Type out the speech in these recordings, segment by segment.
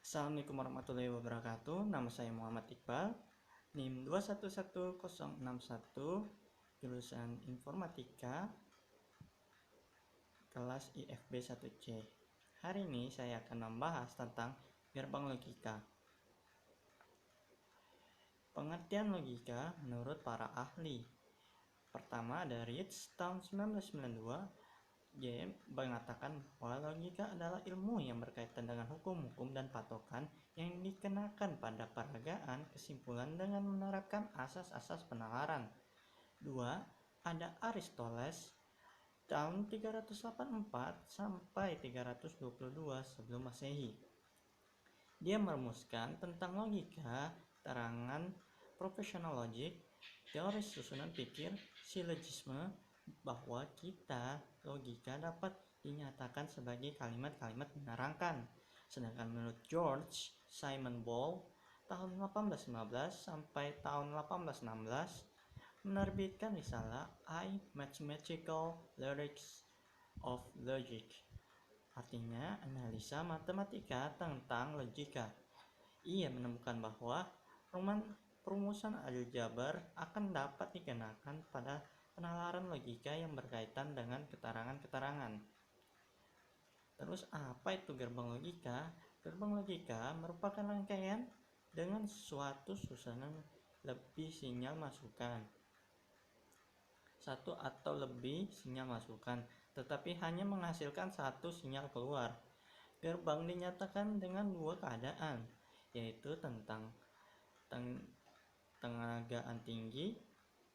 Assalamualaikum warahmatullahi wabarakatuh. Nama saya Muhammad Iqbal, NIM 211061, jurusan Informatika, kelas IFB 1C. Hari ini saya akan membahas tentang gerbang logika. Pengertian logika menurut para ahli. Pertama, dari tahun 1992, dia mengatakan bahwa logika adalah ilmu yang berkaitan dengan hukum-hukum dan patokan yang dikenakan pada peragaan kesimpulan dengan menerapkan asas-asas penalaran. 2. Ada Aristoteles tahun 384 sampai 322 sebelum Masehi. Dia merumuskan tentang logika, terangan profesional logik, teori susunan pikir, silogisme, bahwa logika dapat dinyatakan sebagai kalimat-kalimat menerangkan. Sedangkan menurut George Simon Ball tahun 1815 sampai tahun 1816 menerbitkan risalah I Mathematical Lyrics of Logic, artinya analisa matematika tentang logika. Ia menemukan bahwa perumusan aljabar akan dapat dikenakan pada penalaran logika yang berkaitan dengan keterangan-keterangan. Terus apa itu gerbang logika? Gerbang logika merupakan rangkaian dengan suatu susunan lebih sinyal masukan. Satu atau lebih sinyal masukan, tetapi hanya menghasilkan satu sinyal keluar. Gerbang dinyatakan dengan dua keadaan, yaitu tentang tenagaan tinggi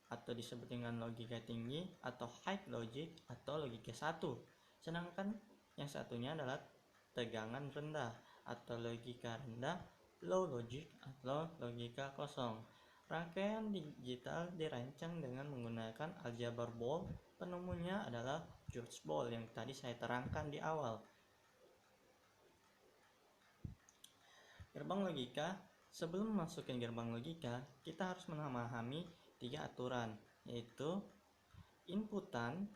atau disebut dengan logika tinggi atau high logic atau logika 1. Sedangkan yang satunya adalah tegangan rendah atau logika rendah, low logic atau logika kosong. Rangkaian digital dirancang dengan menggunakan aljabar Ball. Penemunya adalah George Ball yang tadi saya terangkan di awal. Gerbang logika. Sebelum memasukin gerbang logika, kita harus memahami 3 aturan, yaitu inputan,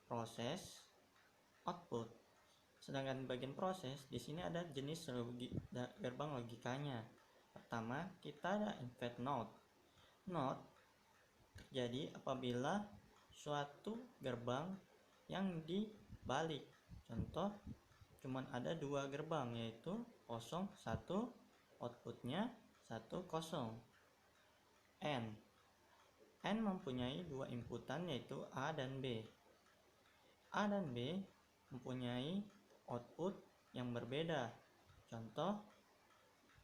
proses, output. Sedangkan bagian proses, di sini ada jenis gerbang logikanya. Pertama, kita ada invert node. Node terjadi apabila suatu gerbang yang dibalik. Contoh, cuman ada 2 gerbang, yaitu 0, 1, outputnya 1, 0. N mempunyai 2 inputan, yaitu A dan B. A dan B mempunyai output yang berbeda. Contoh,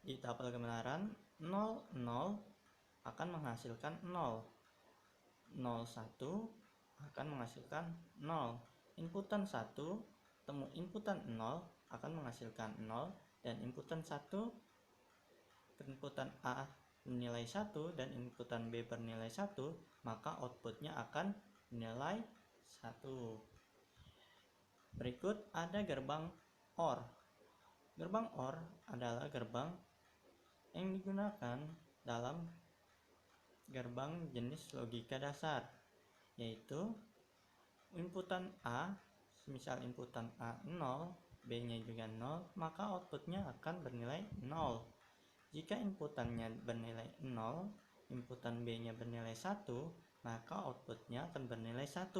di tabel kebenaran 0, 0 akan menghasilkan 0. 0, 1 akan menghasilkan 0. Inputan 1 temu inputan 0 akan menghasilkan 0, dan inputan 1 inputan A bernilai 1 dan inputan B bernilai 1, maka outputnya akan bernilai 1. Berikut ada gerbang OR. Gerbang OR adalah gerbang yang digunakan dalam gerbang jenis logika dasar, yaitu inputan A, misal inputan A 0, B-nya juga 0, maka outputnya akan bernilai 0. Jika inputannya bernilai 0, inputan B-nya bernilai 1, maka outputnya akan bernilai 1.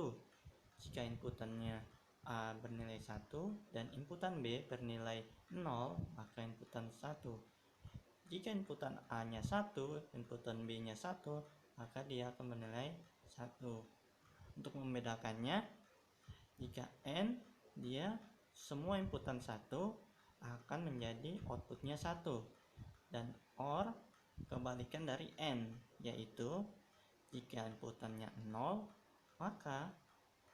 Jika inputannya A bernilai 1 dan inputan B bernilai 0, maka inputan 1. Jika inputan A-nya 1, inputan B-nya 1, maka dia akan bernilai 1. Untuk membedakannya, jika N, dia semua inputan 1 akan menjadi outputnya 1. Dan OR kebalikan dari N, yaitu jika inputannya 0, maka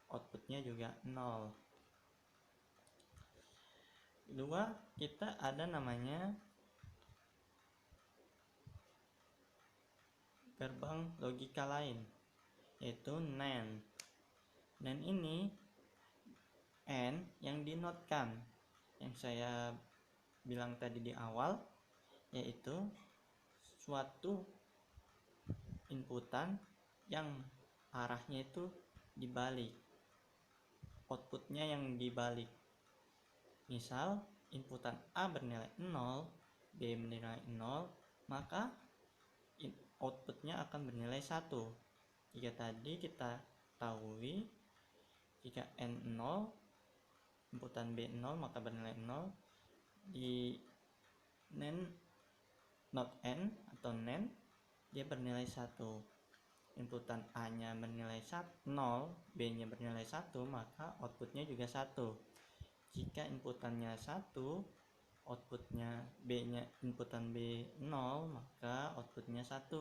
outputnya juga 0. Kedua, kita ada namanya gerbang logika lain, yaitu NAND. NAND ini N yang dinotkan, yang saya bilang tadi di awal, yaitu suatu inputan yang arahnya itu dibalik, outputnya yang dibalik. Misal inputan A bernilai 0, B bernilai 0, maka outputnya akan bernilai 1. Jika tadi kita ketahui jika N 0, inputan B 0 maka bernilai 0. Di not N atau NAND dia bernilai 1. Inputan A nya bernilai 0, B nya bernilai 1, maka outputnya juga 1. Jika inputannya 1, outputnya inputan B 0, maka outputnya 1.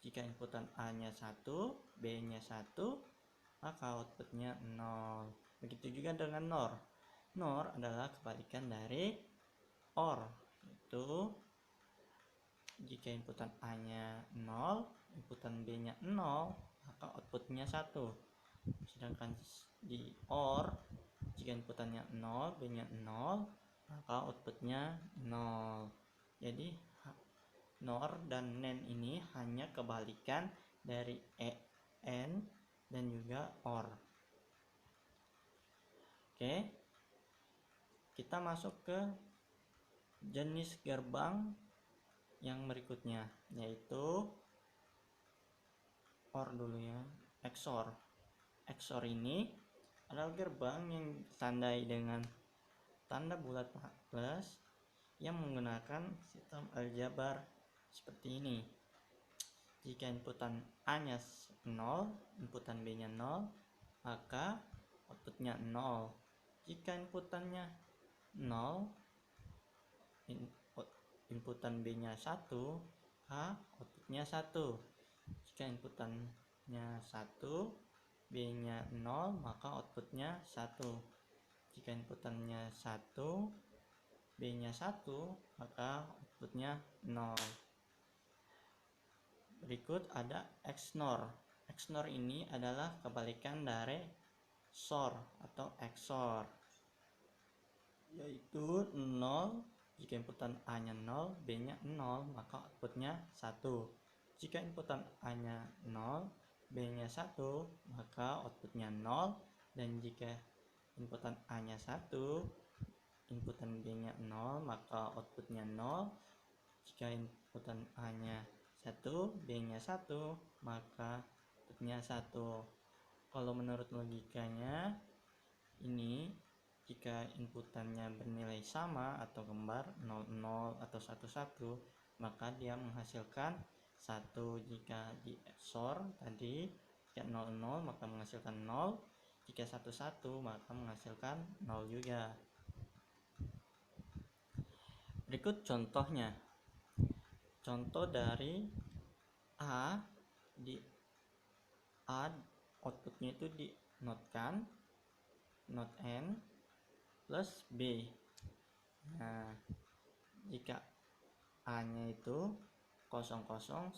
Jika inputan A nya 1, B nya 1, maka outputnya 0. Begitu juga dengan NOR. NOR adalah kebalikan dari OR, yaitu jika inputan A nya 0, inputan B nya 0, maka outputnya 1. Sedangkan di OR, jika inputannya 0, B nya 0, maka outputnya 0. Jadi NOR dan NAND ini hanya kebalikan dari AND dan juga OR. Oke, kita masuk ke jenis gerbang yang berikutnya, yaitu OR dulu ya, XOR. XOR ini adalah gerbang yang ditandai dengan tanda bulat plus yang menggunakan sistem aljabar seperti ini. Jika inputan A nya 0, inputan B nya 0, maka outputnya 0. Jika inputannya 0, inputan B nya 1, outputnya 1. Jika inputannya 1, B nya 0, maka outputnya 1. Jika inputannya 1, B nya 1, maka outputnya 0. Berikut ada XNOR. XNOR ini adalah kebalikan dari XOR atau XOR, yaitu 0. Jika inputan A nya 0, B nya 0, maka outputnya 1. Jika inputan A nya 0, B nya 1, maka outputnya 0. Dan jika inputan A nya 1, inputan B nya 0, maka outputnya 0. Jika inputan A nya 1, B nya 1, maka outputnya 1. Kalau menurut logikanya ini, jika inputannya bernilai sama atau kembar 00 atau 11, maka dia menghasilkan 1. Jika di XOR tadi, jika 00 maka menghasilkan 0, jika 11 maka menghasilkan 0 juga. Berikut contohnya. Contoh dari A outputnya itu dinotkan not N plus B. Nah, jika A nya itu 0011,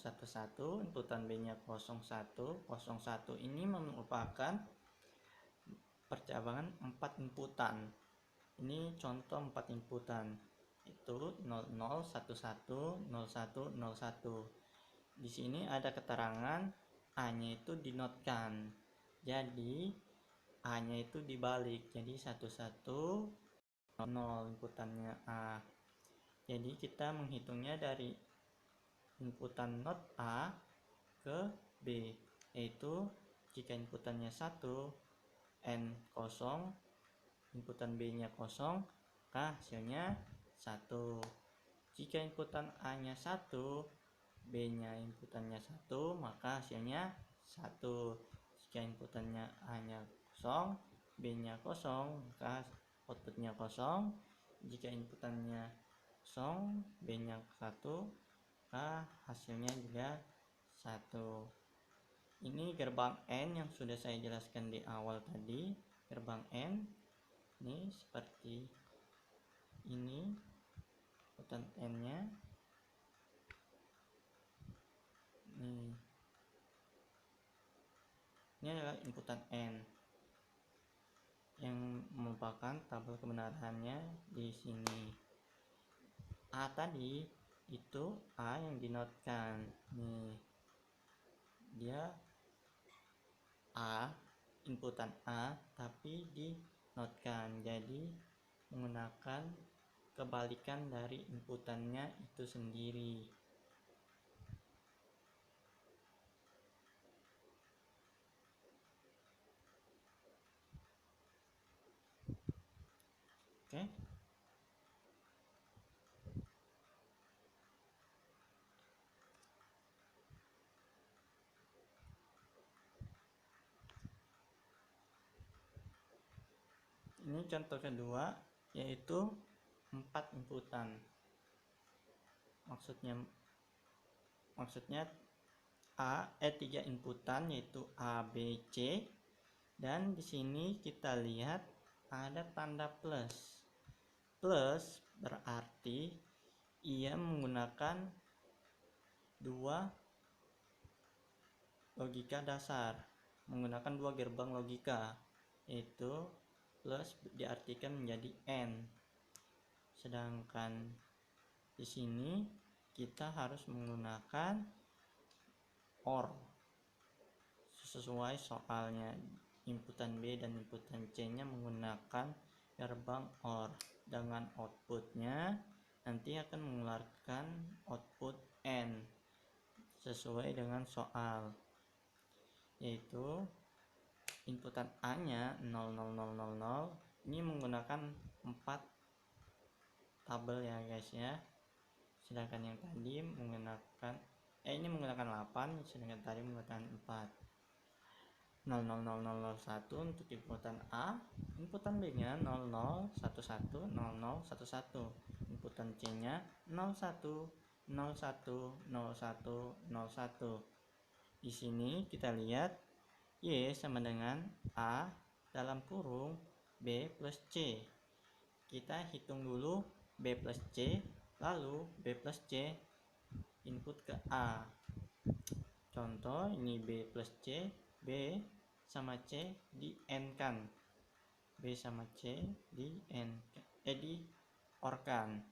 inputan B nya 0101, ini merupakan percabangan 4 inputan. Ini contoh 4 inputan, itu 0011 0101. Di sini ada keterangan A nya itu dinotkan, jadi A nya itu dibalik, jadi 1100 inputannya A. Jadi kita menghitungnya dari inputan not A ke B, yaitu jika inputannya 1, N 0, inputan B nya 0, maka hasilnya 1. Jika inputan A nya 1, B nya inputannya 1, maka hasilnya 1. Jika inputannya A nya 0, B nya 0, maka outputnya 0. Jika inputannya 0, B nya 1, maka hasilnya juga 1. Ini gerbang N yang sudah saya jelaskan di awal tadi. Gerbang N ini seperti ini, inputan N nya ini adalah inputan N yang merupakan tabel kebenarannya di sini. A tadi itu A yang dinotkan. Dia A, inputan A tapi dinotkan, jadi menggunakan kebalikan dari inputannya itu sendiri. Oke. Ini contoh kedua, yaitu 4 inputan. Maksudnya 3 inputan, yaitu A, B, C. Dan di sini kita lihat ada tanda plus. Plus berarti ia menggunakan 2 logika dasar, menggunakan 2 gerbang logika, yaitu plus diartikan menjadi N. Sedangkan di sini kita harus menggunakan OR sesuai soalnya. Inputan B dan inputan C-nya menggunakan gerbang OR. Dengan outputnya nanti akan mengeluarkan output N sesuai dengan soal, yaitu inputan A-nya 00000. Ini menggunakan 4 tabel ya guys ya. Sedangkan yang tadi menggunakan ini menggunakan 8, sedangkan tadi menggunakan 4. 00001 untuk inputan A, inputan B-nya 0011 0011, inputan C-nya 01 01 01 01. Di sini kita lihat Y sama dengan A dalam kurung B plus C. Kita hitung dulu B plus C, lalu B plus C input ke A. Contoh ini B plus C, B sama C di N kan, B sama C di N di OR kan,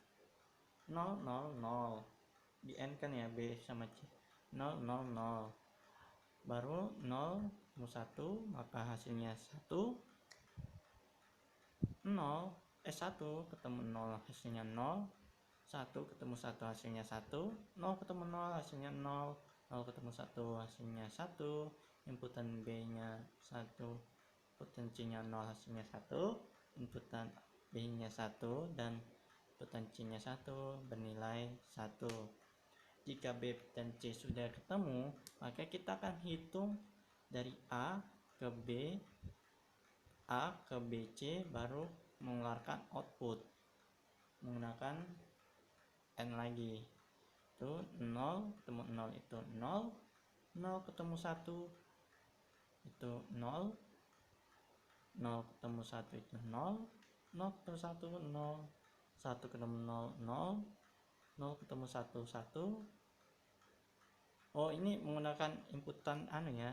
0 0 0 di N kan ya, B sama C 0 0 0, baru 0 ketemu 1 maka hasilnya 1, 1 ketemu 0 hasilnya 0, 1 ketemu 1 hasilnya 1, 0 ketemu 0 hasilnya 0, 0 ketemu 1 hasilnya 1, inputan B nya 1, inputan C nya 0 hasilnya 1, inputan B nya 1, dan inputan C nya 1 bernilai 1. Jika B dan C sudah ketemu, maka kita akan hitung dari A ke BC baru mengeluarkan output menggunakan N lagi. Itu 0 ketemu 0 itu 0, 0 ketemu 1 itu 0, 0 ketemu 1 itu 0, 0 ketemu 1 0, 1 ketemu 0 0, 0 ketemu 1 1. Oh, ini menggunakan inputan ya.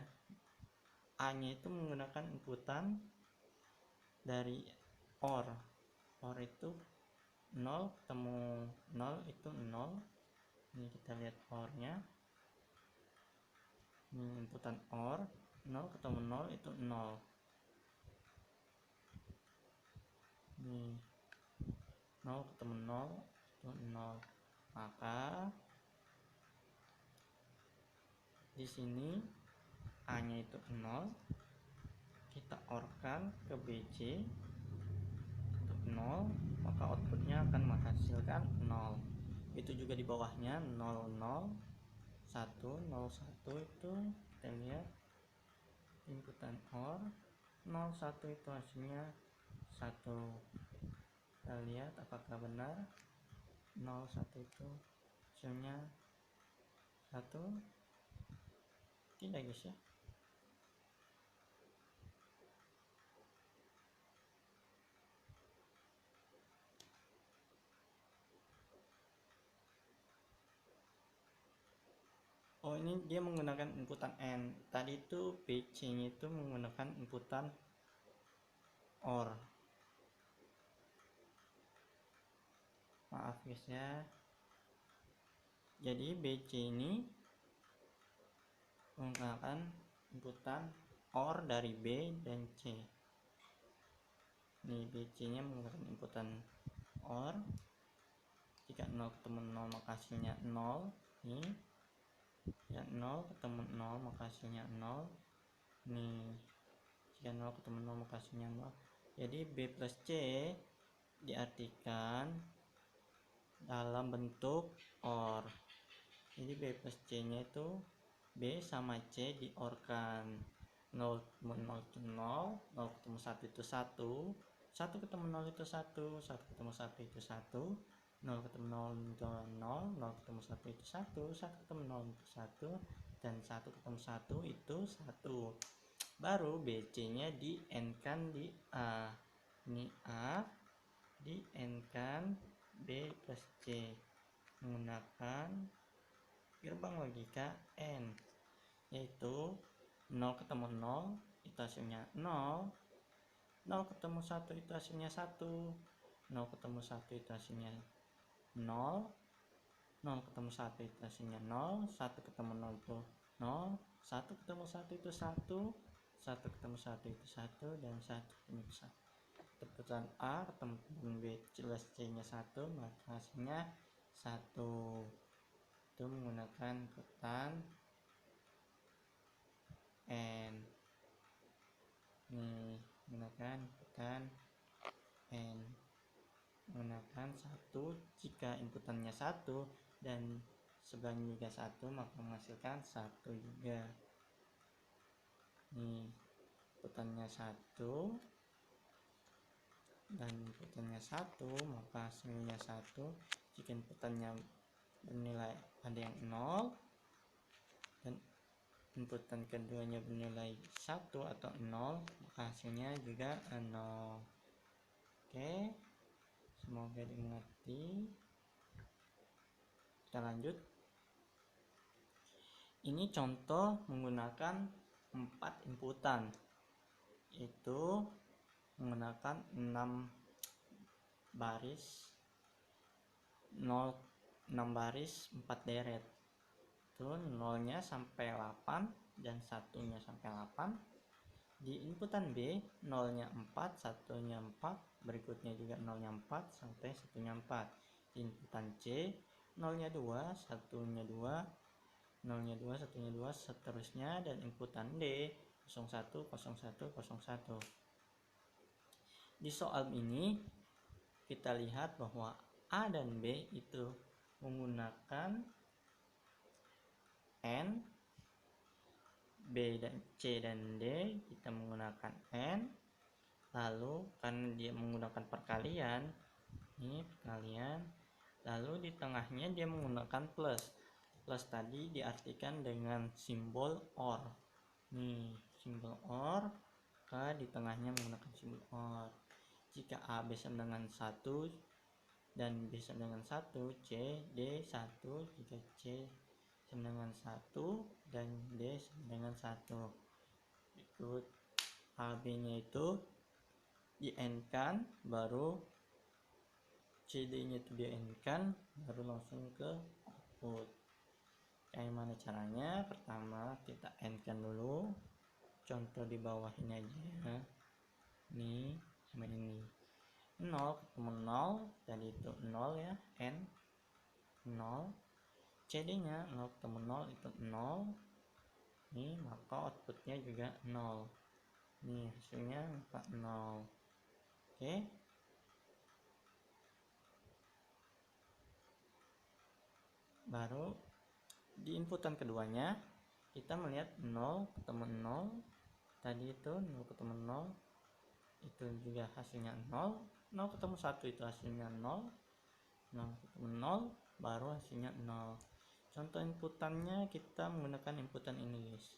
A-nya itu menggunakan inputan dari OR. OR itu 0 ketemu 0 itu 0. Ini kita lihat OR-nya. Ini inputan OR, 0 ketemu 0 itu 0. Ini 0 ketemu 0 itu 0. Maka di sini A-nya itu 0. Kita OR-kan ke BC untuk 0, maka outputnya akan menghasilkan 0. Itu juga di bawahnya 0 0 1 0 1 itu kita lihat inputan OR 0 1 itu hasilnya 1. Kita lihat apakah benar 0 1 itu hasilnya 1. Tidak guys ya. Oh, ini dia menggunakan inputan N. Tadi itu BC nya itu menggunakan inputan OR. Maaf guys ya. Jadi BC ini menggunakan inputan OR dari B dan C. Ini BC nya menggunakan inputan OR, Jika 0 ketemu 0 maka hasilnya 0. Nih. Jika 0 ketemu 0 maka hasilnya 0. Nih. Jika 0 ketemu 0 maka hasilnya 0. Jadi B plus C diartikan dalam bentuk OR. Jadi B plus C nya itu B sama C diorkan. 0 ketemu 0 itu 0, 0 ketemu 1 itu 1, 1 ketemu 0 itu 1, 1 ketemu 1 itu 1, 0 ketemu 0 itu 0, 0 ketemu 1 itu 1, 1 ketemu 0 itu 1, dan 1 ketemu 1 itu 1. Baru BC nya di N-kan di A. Ini A di N-kan B plus C menggunakan gerbang logika N, yaitu 0 ketemu 0 itu hasilnya 0, 0 ketemu 1 itu hasilnya 1, 0 ketemu 1 itu hasilnya 0, 0 ketemu 1 itu hasilnya 0, 1 ketemu 0 itu 0, 1 ketemu 1 itu 1, 1 ketemu 1 itu 1, dan 1 ketemu 1. Keputusan A ketemu B plus C nya 1, maka hasilnya 1. Itu menggunakan rutan N. Nih, menggunakan rutan N. Menggunakan 1 jika inputannya 1 dan sebelahnya juga 1, maka menghasilkan 1 juga. Nih, inputannya 1 dan inputannya 1, maka hasilnya 1. Jika inputannya bernilai ada yang 0 dan inputan keduanya bernilai 1 atau 0, maka hasilnya juga 0. Oke, semoga dimengerti. Kita lanjut. Ini contoh menggunakan 4 inputan, yaitu menggunakan 6 baris 6 baris 4 deret. Itu 0-nya sampai 8 dan 1-nya sampai 8. Di inputan B 0-nya 4, 1-nya 4, berikutnya juga 0-nya 4 sampai 1-nya 4. Di inputan C 0-nya 2, 1-nya 2, 0-nya 2, 1-nya 2, seterusnya, dan inputan D 01, 01, 01. Di soal ini kita lihat bahwa A dan B itu menggunakan N, B dan C dan D kita menggunakan N. Lalu karena dia menggunakan perkalian, ini perkalian, lalu di tengahnya dia menggunakan plus. Plus tadi diartikan dengan simbol OR. Nih, simbol OR, maka di tengahnya menggunakan simbol OR. Jika A bersama dengan 1 dan B sama dengan 1, C, D 1. Jika C sama dengan 1 dan D sama dengan 1. Berikut AB nya itu di N-kan, baru CD nya itu di N-kan, baru langsung ke output. Kayak mana caranya? Pertama kita N-kan dulu, contoh di bawah ini aja, nih sama ini. 0 ketemu 0, tadi itu 0 ya, N 0. CD nya 0 ketemu 0 itu 0. Nih, maka outputnya juga 0. Nih, hasilnya maka 0. Oke. Baru di inputan keduanya kita melihat 0 ketemu 0. Tadi itu 0 ketemu 0, itu juga hasilnya 0. 0 ketemu 1 itu hasilnya 0. 0 ketemu 0, baru hasilnya 0. Contoh inputannya kita menggunakan inputan ini, guys.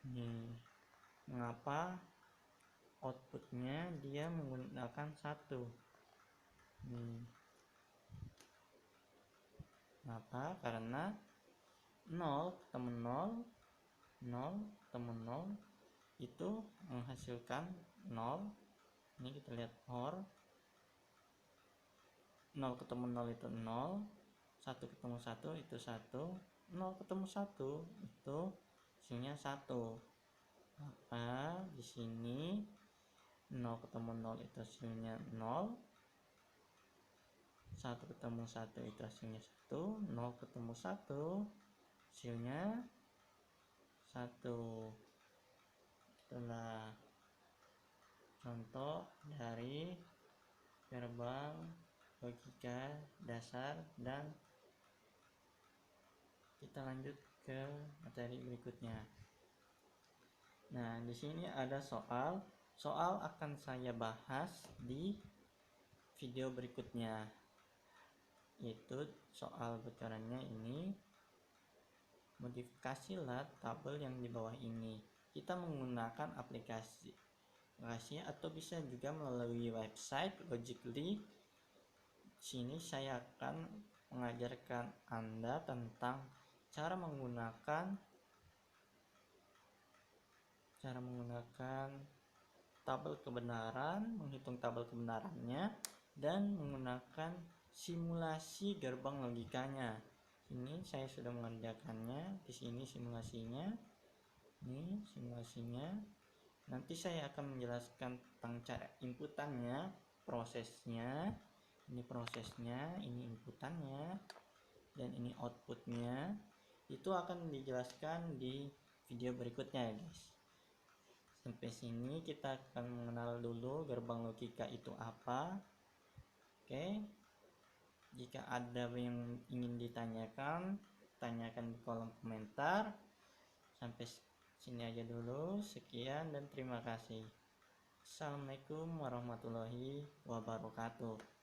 Nih, mengapa outputnya dia menggunakan 1? Nih, kenapa? Karena 0 ketemu 0, 0 ketemu 0 itu menghasilkan 0. Ini kita lihat OR. 0 ketemu 0 itu 0, 1 ketemu 1 itu 1, 0 ketemu 1 itu hasilnya 1. Maka di sini 0 ketemu 0 itu hasilnya 0, 1 ketemu 1 itu hasilnya 1, 0 ketemu 1 hasilnya 1. Itulah contoh dari gerbang logika dasar, dan kita lanjut ke materi berikutnya. Nah, di sini ada soal akan saya bahas di video berikutnya, yaitu soal bocorannya ini. Modifikasilah tabel yang di bawah ini. Kita menggunakan aplikasi atau bisa juga melalui website Logically. Sini saya akan mengajarkan Anda tentang cara menggunakan tabel kebenaran, menghitung tabel kebenarannya, dan menggunakan simulasi gerbang logikanya. Ini saya sudah mengerjakannya. Di sini simulasinya. Ini simulasinya. Nanti saya akan menjelaskan tentang cara inputannya, prosesnya. Ini prosesnya, ini inputannya, dan ini outputnya. Itu akan dijelaskan di video berikutnya ya guys. Sampai sini kita akan mengenal dulu gerbang logika itu apa. Oke. Jika ada yang ingin ditanyakan, tanyakan di kolom komentar. Sampai sini aja dulu. Sekian dan terima kasih. Assalamualaikum warahmatullahi wabarakatuh.